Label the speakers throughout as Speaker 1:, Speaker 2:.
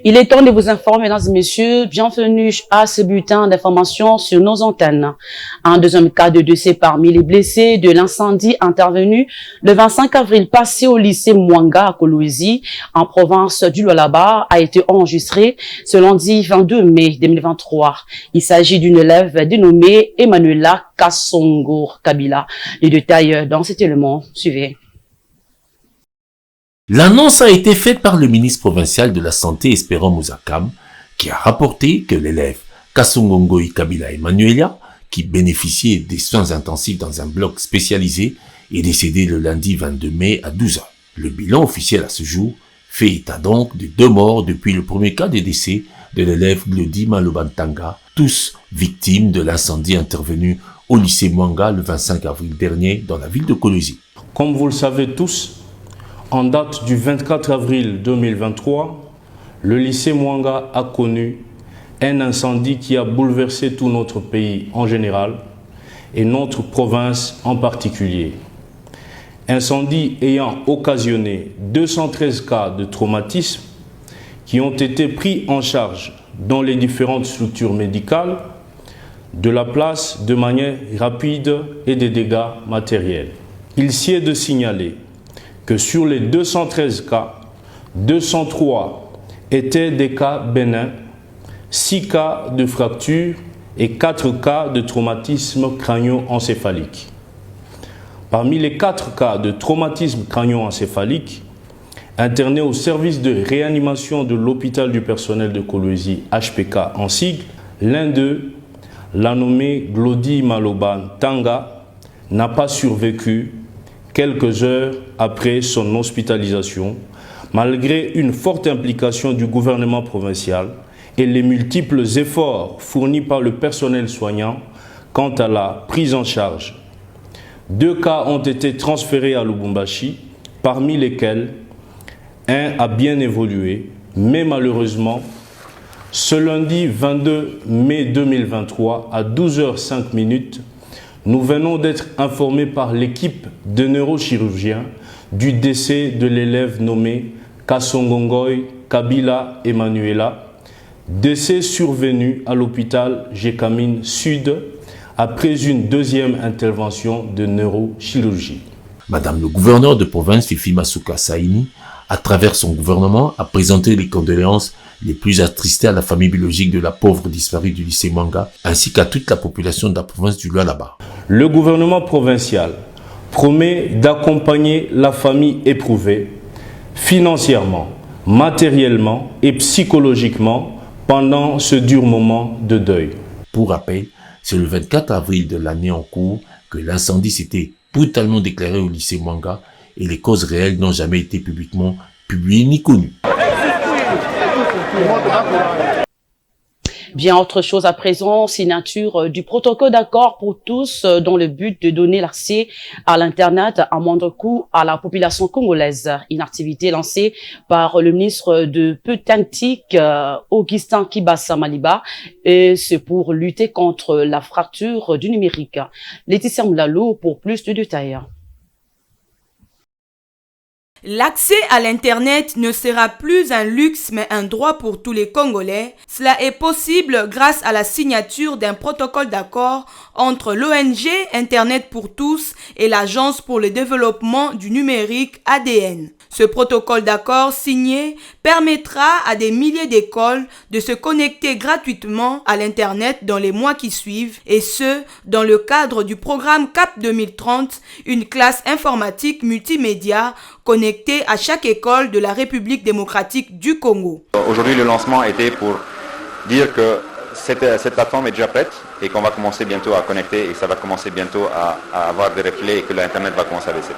Speaker 1: Il est temps de vous informer, mesdames et messieurs. Bienvenue à ce bulletin d'information sur nos antennes. Un deuxième cas de décès parmi les blessés de l'incendie intervenu le 25 avril passé au lycée Mwanga à Kolwezi, en province du Lualaba, a été enregistré ce lundi 22 mai 2023. Il s'agit d'une élève dénommée Emmanuela Kasongo Kabila. Les détails dans cet élément, suivez.
Speaker 2: L'annonce a été faite par le ministre provincial de la Santé Espérant Mouzakam, qui a rapporté que l'élève Kasongo Kabila Emmanuela, qui bénéficiait des soins intensifs dans un bloc spécialisé, est décédé le lundi 22 mai à 12 h. Le bilan officiel à ce jour fait état donc de 2 morts depuis le premier cas de décès de l'élève Glody Malobantanga, tous victimes de l'incendie intervenu au lycée Mwanga le 25 avril dernier dans la ville de Kolwezi.
Speaker 3: Comme vous le savez tous, en date du 24 avril 2023, le lycée Mwanga a connu un incendie qui a bouleversé tout notre pays en général et notre province en particulier. Incendie ayant occasionné 213 cas de traumatisme qui ont été pris en charge dans les différentes structures médicales de la place de manière rapide et des dégâts matériels. Il s'y est de signaler que sur les 213 cas, 203 étaient des cas bénins, 6 cas de fracture et 4 cas de traumatisme crânio-encéphalique. Parmi les 4 cas de traumatisme crânio-encéphalique, internés au service de réanimation de l'hôpital du personnel de Kolwezi, HPK en sigle, l'un d'eux, la nommé Glody Malobantanga, n'a pas survécu quelques heures après son hospitalisation, malgré une forte implication du gouvernement provincial et les multiples efforts fournis par le personnel soignant quant à la prise en charge. 2 cas ont été transférés à Lubumbashi, parmi lesquels un a bien évolué, mais malheureusement, ce lundi 22 mai 2023 à 12h05, nous venons d'être informés par l'équipe de neurochirurgiens du décès de l'élève nommé Kasongo Kabila Emmanuela, décès survenu à l'hôpital Jekamine Sud après une deuxième intervention de neurochirurgie.
Speaker 2: Madame le gouverneur de province Fifi Masuka Saini, à travers son gouvernement, a présenté les condoléances les plus attristées à la famille biologique de la pauvre disparue du lycée Mwanga, ainsi qu'à toute la population de la province du Lualaba.
Speaker 3: Le gouvernement provincial promet d'accompagner la famille éprouvée financièrement, matériellement et psychologiquement pendant ce dur moment de deuil.
Speaker 2: Pour rappel, c'est le 24 avril de l'année en cours que l'incendie s'était brutalement déclaré au lycée Mwanga et les causes réelles n'ont jamais été publiquement publiées ni connues.
Speaker 1: Bien, autre chose à présent, signature du protocole d'accord pour tous dans le but de donner l'accès à l'Internet à moindre coût à la population congolaise. Une activité lancée par le ministre de Petantique, Augustin Kibasa Maliba, et c'est pour lutter contre la fracture du numérique. Laetitia Moulalo pour plus de détails.
Speaker 4: L'accès à l'Internet ne sera plus un luxe mais un droit pour tous les Congolais. Cela est possible grâce à la signature d'un protocole d'accord entre l'ONG Internet pour tous et l'Agence pour le développement du numérique ADN. Ce protocole d'accord signé permettra à des milliers d'écoles de se connecter gratuitement à l'Internet dans les mois qui suivent, et ce, dans le cadre du programme CAP 2030, une classe informatique multimédia connectée à chaque école de la République démocratique du Congo.
Speaker 5: Aujourd'hui, le lancement était pour dire que cette plateforme est déjà prête et qu'on va commencer bientôt à connecter et que ça va commencer bientôt à avoir des replays et que l'Internet va commencer à baisser.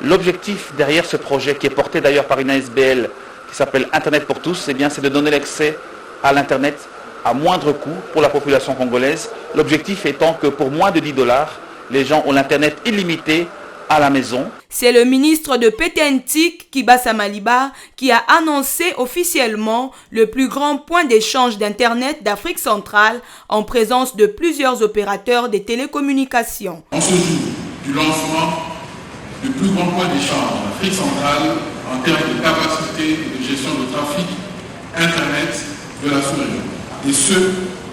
Speaker 5: L'objectif derrière ce projet, qui est porté d'ailleurs par une ASBL qui s'appelle Internet pour tous, eh bien, c'est de donner l'accès à l'Internet à moindre coût pour la population congolaise. L'objectif étant que pour moins de 10 $, les gens ont l'Internet illimité à la maison.
Speaker 4: C'est le ministre de Petantique, Kibasa Maliba, qui a annoncé officiellement le plus grand point d'échange d'Internet d'Afrique centrale en présence de plusieurs opérateurs des télécommunications.
Speaker 6: En ce jour du lancement du plus grand point d'échange d'Afrique centrale en termes de capacité et de gestion de trafic Internet de la sous-région. Et ce,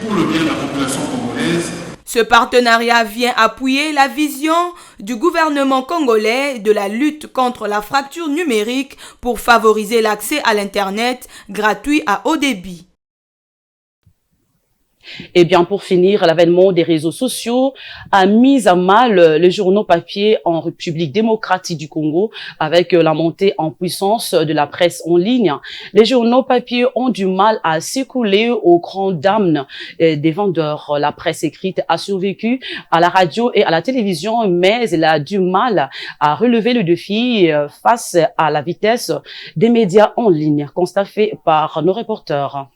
Speaker 6: pour le bien de la population congolaise.
Speaker 4: Ce partenariat vient appuyer la vision du gouvernement congolais de la lutte contre la fracture numérique pour favoriser l'accès à l'Internet gratuit à haut débit.
Speaker 1: Et bien, pour finir, l'avènement des réseaux sociaux a mis à mal les journaux papier en République démocratique du Congo avec la montée en puissance de la presse en ligne. Les journaux papier ont du mal à s'écouler aux grandes dames des vendeurs. La presse écrite a survécu à la radio et à la télévision, mais elle a du mal à relever le défi face à la vitesse des médias en ligne. Constat fait par nos reporters.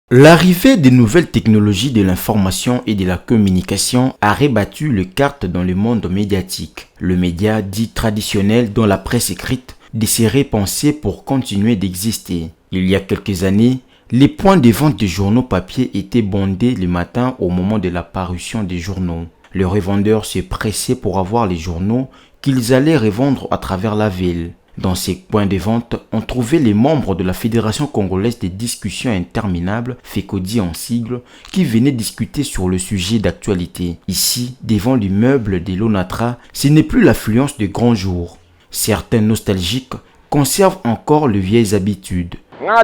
Speaker 7: L'arrivée des nouvelles technologies de l'information et de la communication a rebattu les cartes dans le monde médiatique. Le média dit traditionnel dont la presse écrite serait pensé pour continuer d'exister. Il y a quelques années, les points de vente de journaux papier étaient bondés le matin au moment de la parution des journaux. Les revendeurs se pressaient pour avoir les journaux qu'ils allaient revendre à travers la ville. Dans ces points de vente, on trouvait les membres de la Fédération congolaise des discussions interminables, FECODI en sigle, qui venaient discuter sur le sujet d'actualité. Ici, devant l'immeuble de l'ONATRA, ce n'est plus l'affluence de grands jours. Certains nostalgiques conservent encore les vieilles habitudes. Moi,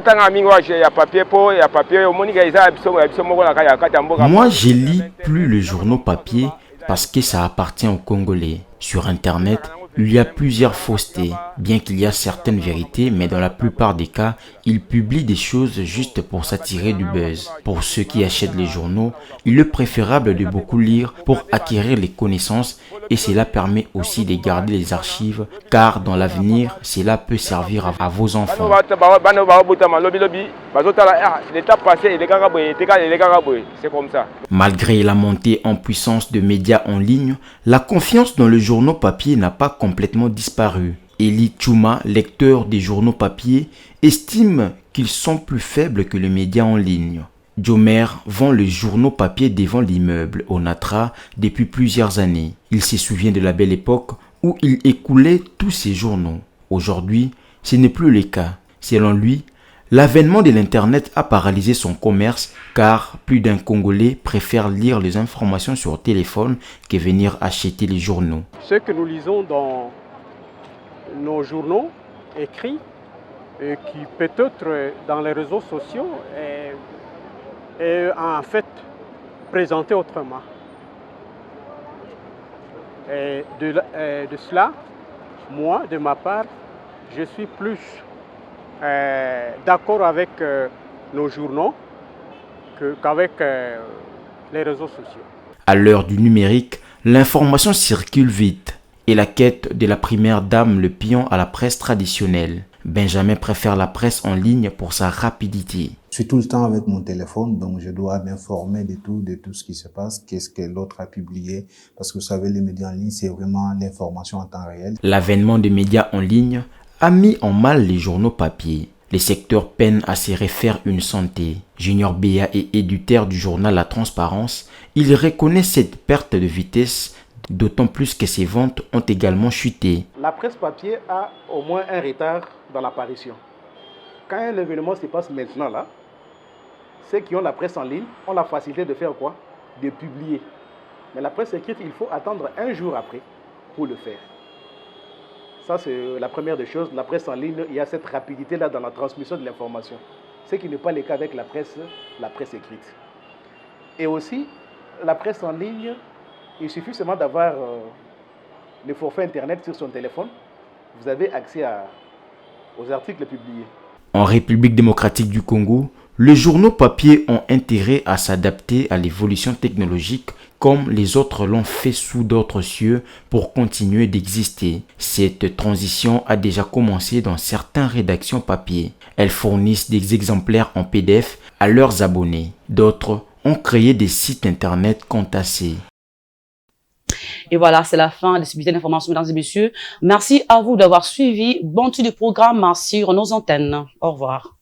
Speaker 7: je lis plus le journaux papier parce que ça appartient aux Congolais. Sur Internet, il y a plusieurs faussetés, bien qu'il y a certaines vérités, mais dans la plupart des cas, ils publient des choses juste pour s'attirer du buzz. Pour ceux qui achètent les journaux, il est préférable de beaucoup lire pour acquérir les connaissances et cela permet aussi de garder les archives, car dans l'avenir, cela peut servir à vos enfants. Malgré la montée en puissance de médias en ligne, la confiance dans le journaux papier n'a pas complètement disparu. Eli Chuma, lecteur des journaux papier, estime qu'ils sont plus faibles que les médias en ligne. Jomer vend les journaux papier devant l'immeuble ONATRA depuis plusieurs années. Il se souvient de la belle époque où il écoulait tous ses journaux. Aujourd'hui, ce n'est plus le cas. Selon lui, l'avènement de l'Internet a paralysé son commerce car plus d'un Congolais préfère lire les informations sur téléphone que venir acheter les journaux.
Speaker 8: Ce que nous lisons dans nos journaux écrits, qui peut-être dans les réseaux sociaux est en fait présenté autrement. Et de cela, moi, de ma part, je suis plus d'accord avec nos journaux qu'avec les réseaux sociaux.
Speaker 7: À l'heure du numérique, l'information circule vite et la quête de la première dame le pion à la presse traditionnelle. Benjamin préfère la presse en ligne pour sa rapidité.
Speaker 9: Je suis tout le temps avec mon téléphone, donc je dois m'informer de tout ce qui se passe, qu'est-ce que l'autre a publié, parce que vous savez, les médias en ligne, c'est vraiment l'information en temps réel.
Speaker 7: L'avènement des médias en ligne a mis en mal les journaux papier. Les secteurs peinent à se refaire une santé. Junior Béa est éditeur du journal La Transparence. Il reconnaît cette perte de vitesse, d'autant plus que ses ventes ont également chuté.
Speaker 8: La presse papier a au moins un retard dans l'apparition. Quand un événement se passe maintenant là, ceux qui ont la presse en ligne ont la facilité de faire quoi? De publier. Mais la presse écrite, il faut attendre un jour après pour le faire. Ça, c'est la première des choses. La presse en ligne, il y a cette rapidité-là dans la transmission de l'information. Ce qui n'est pas le cas avec la presse écrite. Et aussi, la presse en ligne, il suffit seulement d'avoir le forfait Internet sur son téléphone. Vous avez accès aux articles publiés.
Speaker 7: En République démocratique du Congo, les journaux papier ont intérêt à s'adapter à l'évolution technologique comme les autres l'ont fait sous d'autres cieux pour continuer d'exister. Cette transition a déjà commencé dans certaines rédactions papier. Elles fournissent des exemplaires en PDF à leurs abonnés. D'autres ont créé des sites internet contassés.
Speaker 1: Et voilà, c'est la fin de ce bulletin d'information, mesdames et messieurs. Merci à vous d'avoir suivi. Bon tour du programme sur nos antennes. Au revoir.